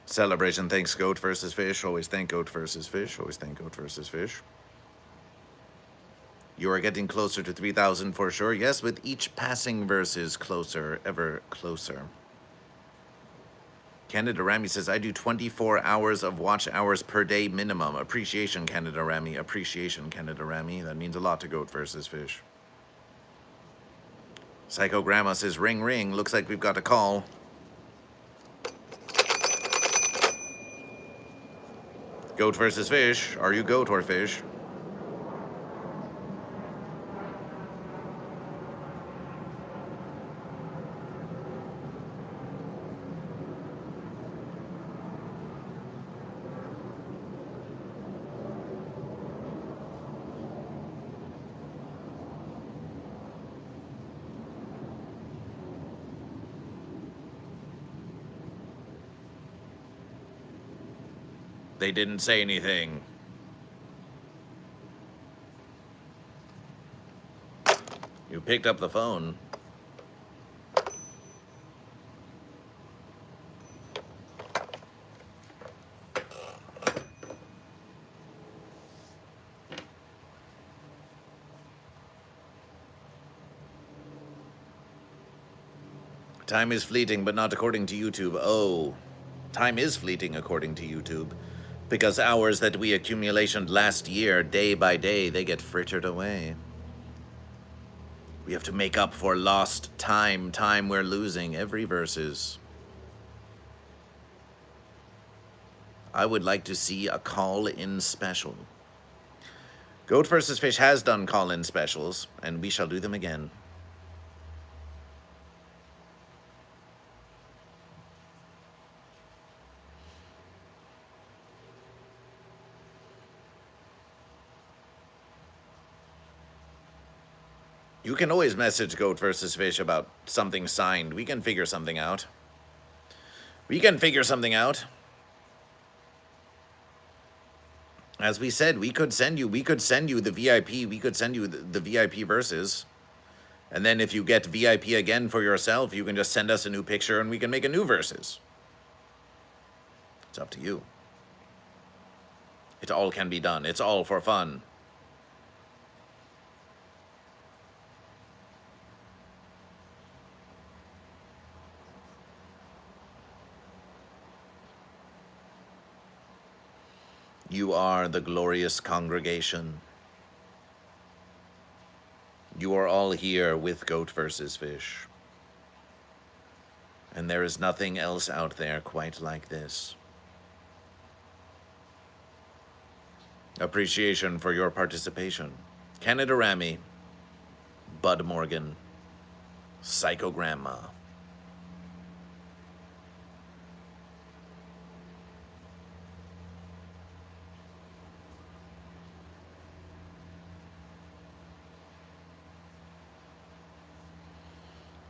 Celebration thanks GoatVsFish. Always thank GoatVsFish. Always thank GoatVsFish. You are getting closer to 3,000 for sure. Yes, with each passing verse is closer, ever closer. Canada Rami says, I do 24 hours of watch hours per day minimum. Appreciation, Canada Rami. Appreciation, Canada Rami. That means a lot to GoatVsFish. Psycho Grandma says, ring, ring. Looks like we've got a call. GoatVsFish. Are you goat or fish? They didn't say anything. You picked up the phone. Time is fleeting, but not according to YouTube. Oh, time is fleeting according to YouTube. Because hours that we accumulated last year, day by day, they get frittered away. We have to make up for lost time we're losing every verses. I would like to see a call-in special. GoatVsFish has done call-in specials, and we shall do them again. You can always message GoatVsFish about something signed. We can figure something out. As we said, we could send you the VIP. We could send you the VIP verses. And then if you get VIP again for yourself, you can just send us a new picture and we can make a new verses. It's up to you. It all can be done. It's all for fun. You are the glorious congregation. You are all here with GoatVsFish. And there is nothing else out there quite like this. Appreciation for your participation. Canada Rami, Bud Morgan, Psycho Grandma.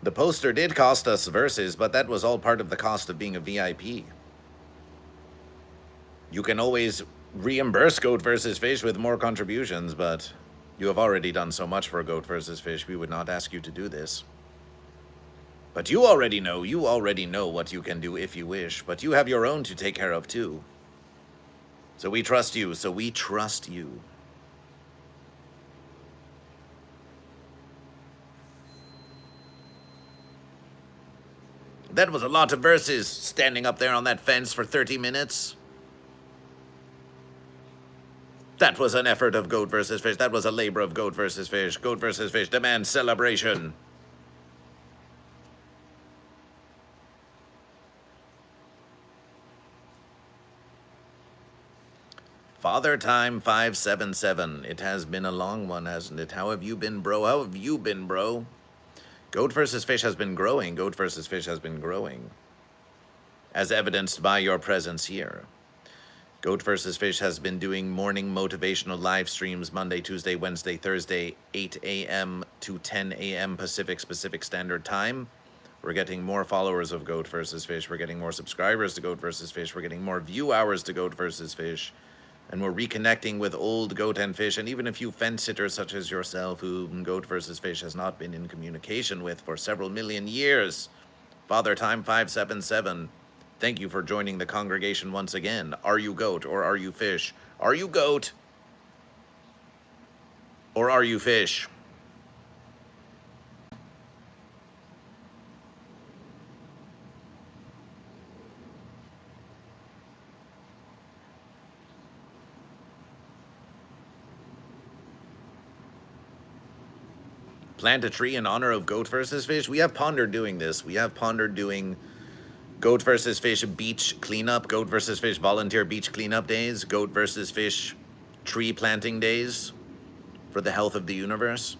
The poster did cost us verses, but that was all part of the cost of being a VIP. You can always reimburse GoatVsFish with more contributions, but you have already done so much for GoatVsFish, we would not ask you to do this. But you already know what you can do if you wish, but you have your own to take care of too. So we trust you, That was a lot of verses, standing up there on that fence for 30 minutes. That was an effort of GoatVsFish. That was a labor of GoatVsFish. GoatVsFish demands celebration. Father Time 577. It has been a long one, hasn't it? How have you been, bro? How have you been, bro? GoatVsFish has been growing. GoatVsFish has been growing. As evidenced by your presence here. GoatVsFish has been doing morning motivational live streams Monday, Tuesday, Wednesday, Thursday, 8 a.m. to 10 a.m. Pacific Standard Time. We're getting more followers of GoatVsFish. We're getting more subscribers to GoatVsFish. We're getting more view hours to GoatVsFish. And we're reconnecting with old Goat and Fish, and even a few fence sitters such as yourself, who GoatVsFish has not been in communication with for several million years. Father Time 577, thank you for joining the congregation once again. Are you goat or are you fish? Are you goat or are you fish? Plant a tree in honor of GoatVsFish. We have pondered doing this. We have pondered doing GoatVsFish beach cleanup, GoatVsFish volunteer beach cleanup days, GoatVsFish tree planting days for the health of the universe.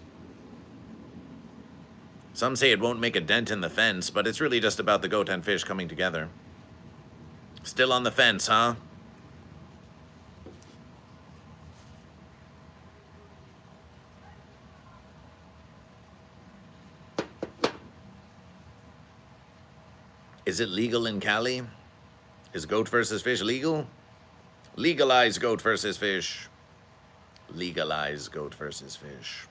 Some say it won't make a dent in the fence, but it's really just about the goat and fish coming together. Still on the fence, huh? Is it legal in Cali? Is GoatVsFish legal? Legalize GoatVsFish. Legalize GoatVsFish.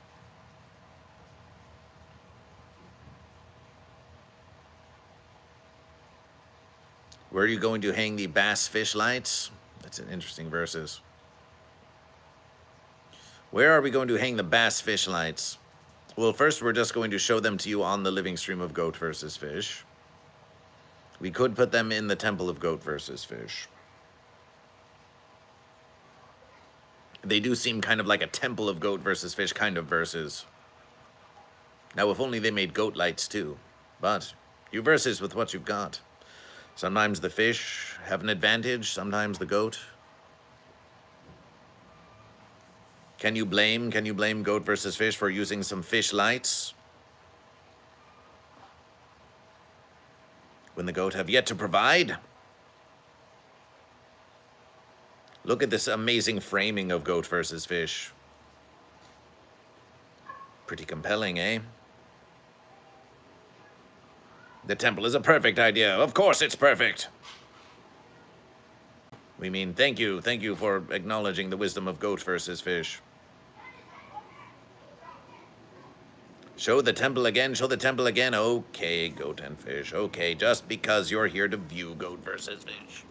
Where are you going to hang the bass fish lights? That's an interesting verses. Where are we going to hang the bass fish lights? Well, first we're just going to show them to you on the living stream of GoatVsFish. We could put them in the temple of GoatVsFish. They do seem kind of like a temple of GoatVsFish kind of verses. Now, if only they made goat lights too. But you verses with what you've got. Sometimes the fish have an advantage, sometimes the goat. Can you blame GoatVsFish for using some fish lights when the goat have yet to provide? Look at this amazing framing of GoatVsFish. Pretty compelling, eh? The temple is a perfect idea. Of course it's perfect. We mean, thank you for acknowledging the wisdom of GoatVsFish. Show the temple again, show the temple again. Okay, goat and fish. Okay, just because you're here to view GoatVsFish.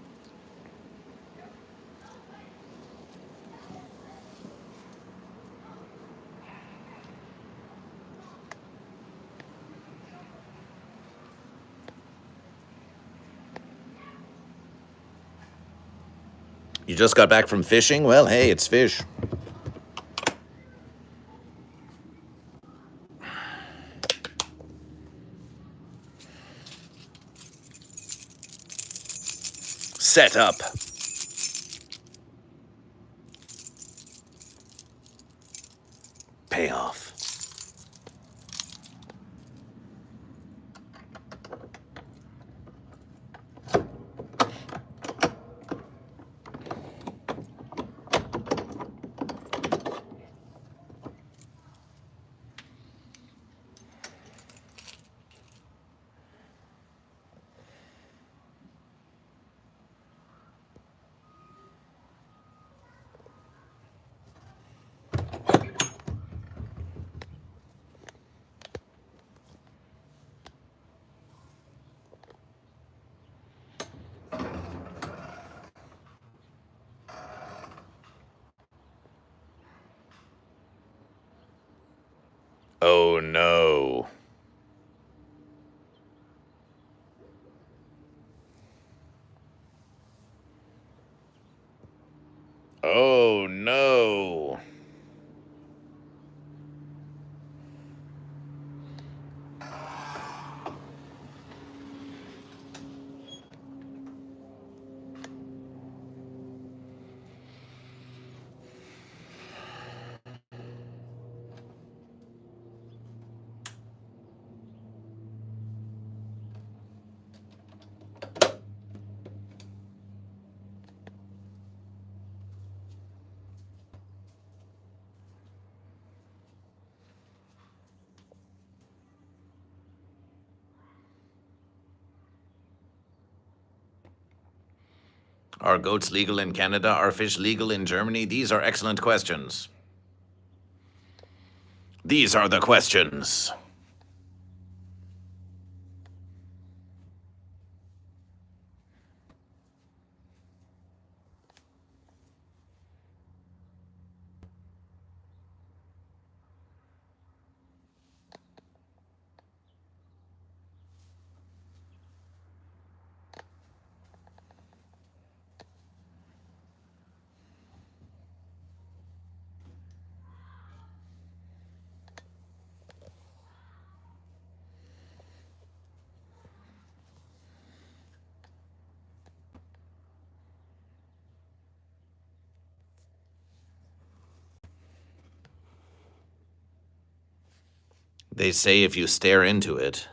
You just got back from fishing? Well, hey, it's fish. Set up. Payoff. Oh no. Oh no. Are goats legal in Canada? Are fish legal in Germany? These are excellent questions. These are the questions. They say if you stare into it,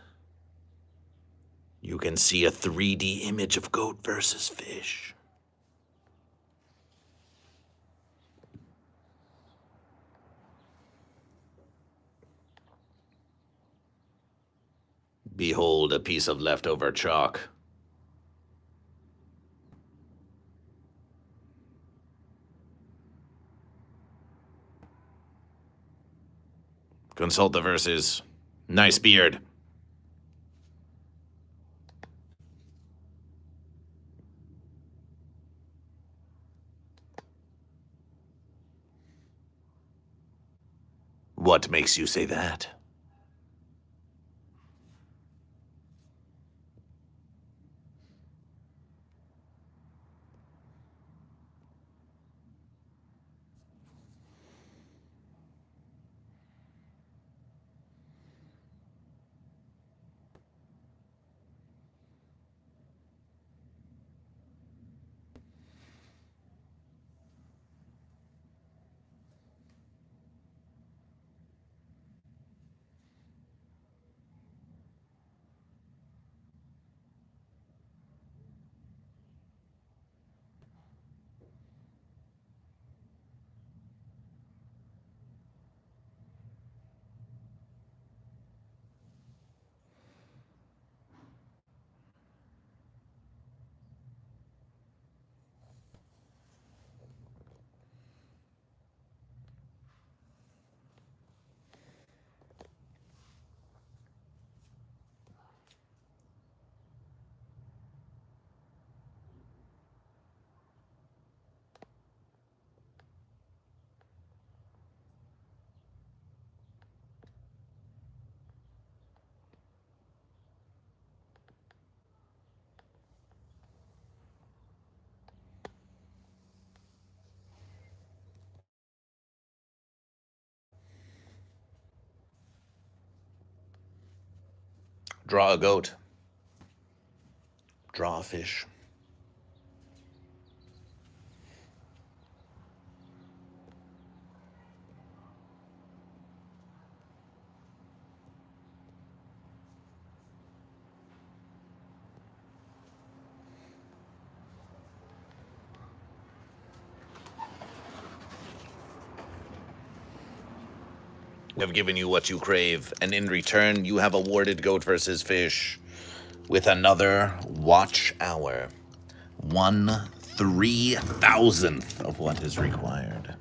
you can see a 3D image of goat versus fish. Behold a piece of leftover chalk. Consult the verses. Nice beard. What makes you say that? Draw a goat. Draw a fish. We have given you what you crave, and in return, you have awarded Goat vs. Fish with another watch hour. 1/3000th of what is required.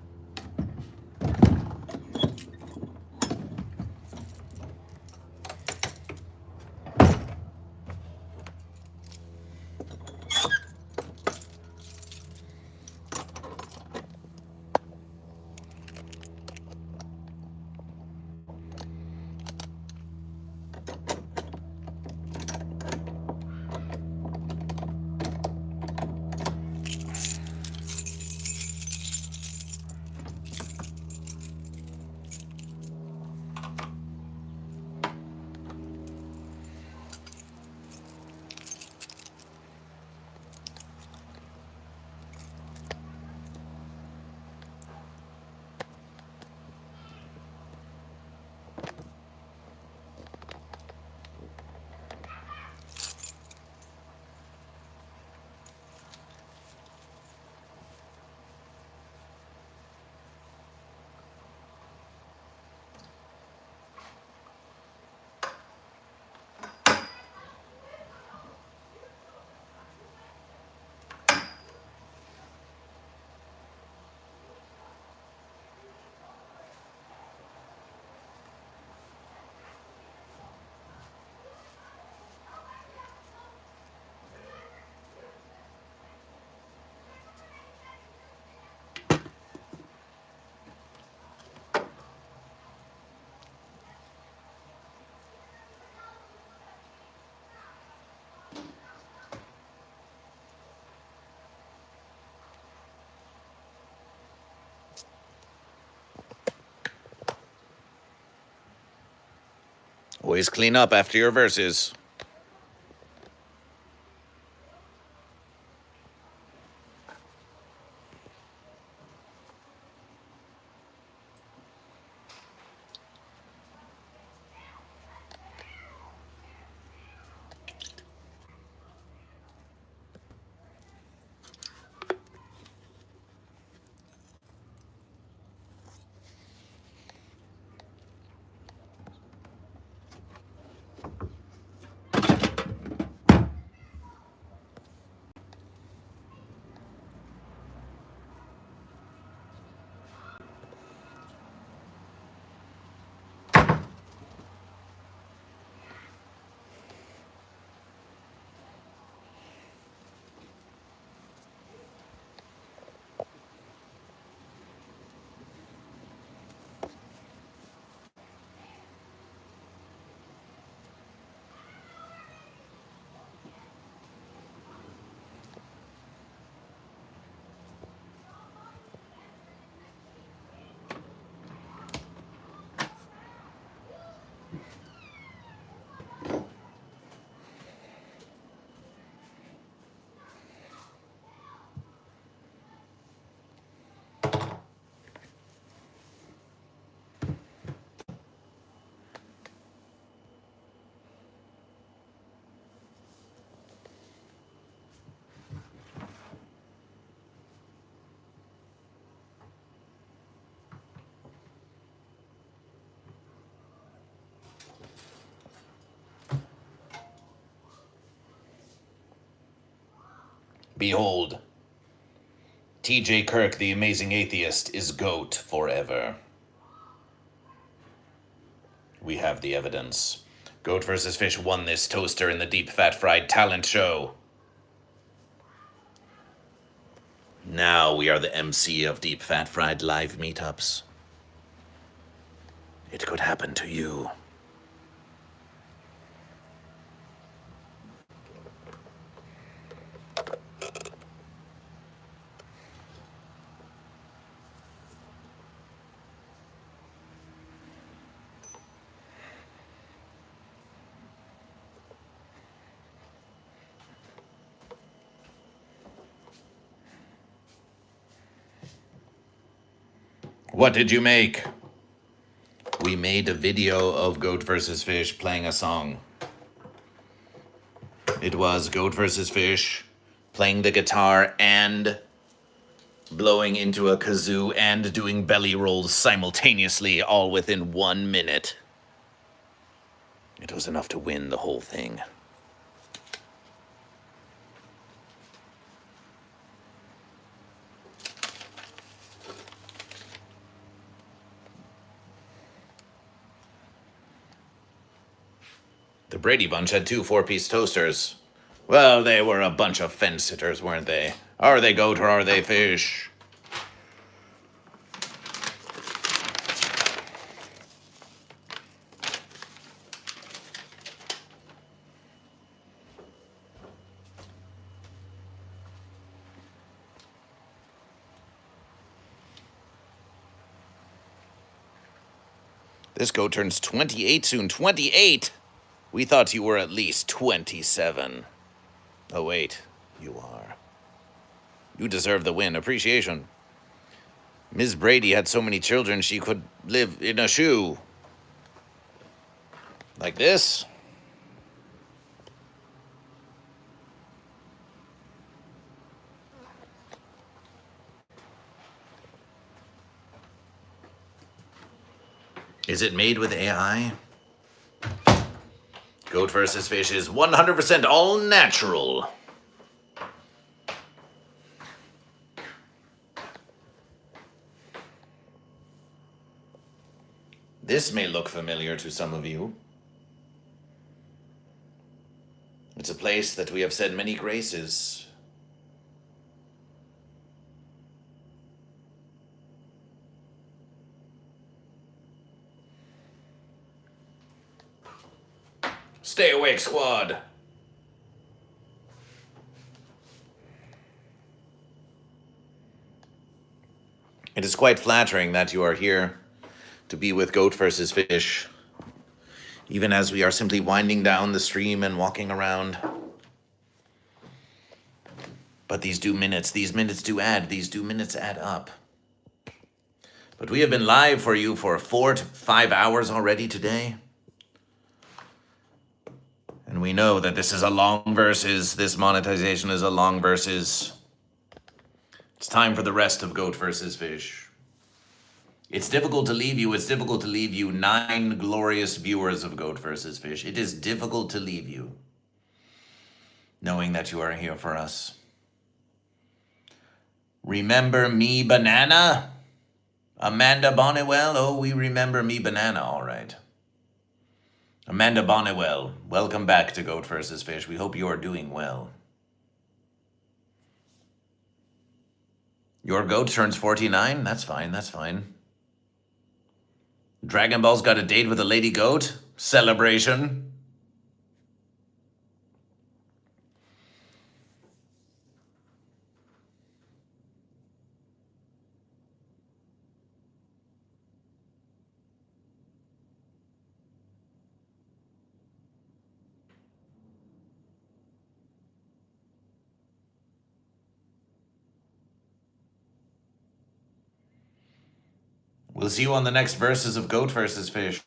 Always clean up after your verses. Behold, T.J. Kirk, the amazing atheist, is GOAT forever. We have the evidence. GoatVsFish won this toaster in the Deep Fat Fried talent show. Now we are the MC of Deep Fat Fried live meetups. It could happen to you. What did you make? We made a video of GoatVsFish playing a song. It was GoatVsFish playing the guitar and blowing into a kazoo and doing belly rolls simultaneously, all within 1 minute. It was enough to win the whole thing. The Brady Bunch had 2 4-piece toasters. Well, they were a bunch of fence-sitters, weren't they? Are they goat or are they fish? This goat turns 28 soon. 28? We thought you were at least 27. Oh, wait. You are. You deserve the win. Appreciation. Ms. Brady had so many children she could live in a shoe. Like this? Is it made with AI? GoatVsFish is 100% all natural. This may look familiar to some of you. It's a place that we have said many graces. Stay awake, squad. It is quite flattering that you are here to be with GoatVsFish even as we are simply winding down the stream and walking around. But these minutes do add up. But we have been live for you for 4 to 5 hours already today. And we know that this is a long versus, this monetization is a long versus. It's time for the rest of Goat versus Fish. It's difficult to leave you, 9 glorious viewers of Goat versus Fish. It is difficult to leave you, knowing that you are here for us. Remember me, Banana? Amanda Bonnewell? Oh, we remember me, Banana, all right. Amanda Bonnewell, welcome back to Goat vs. Fish. We hope you are doing well. Your goat turns 49? That's fine, that's fine. Dragon Ball's got a date with a lady goat? Celebration. We'll see you on the next verses of Goat vs. Fish.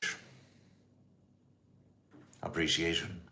Appreciation.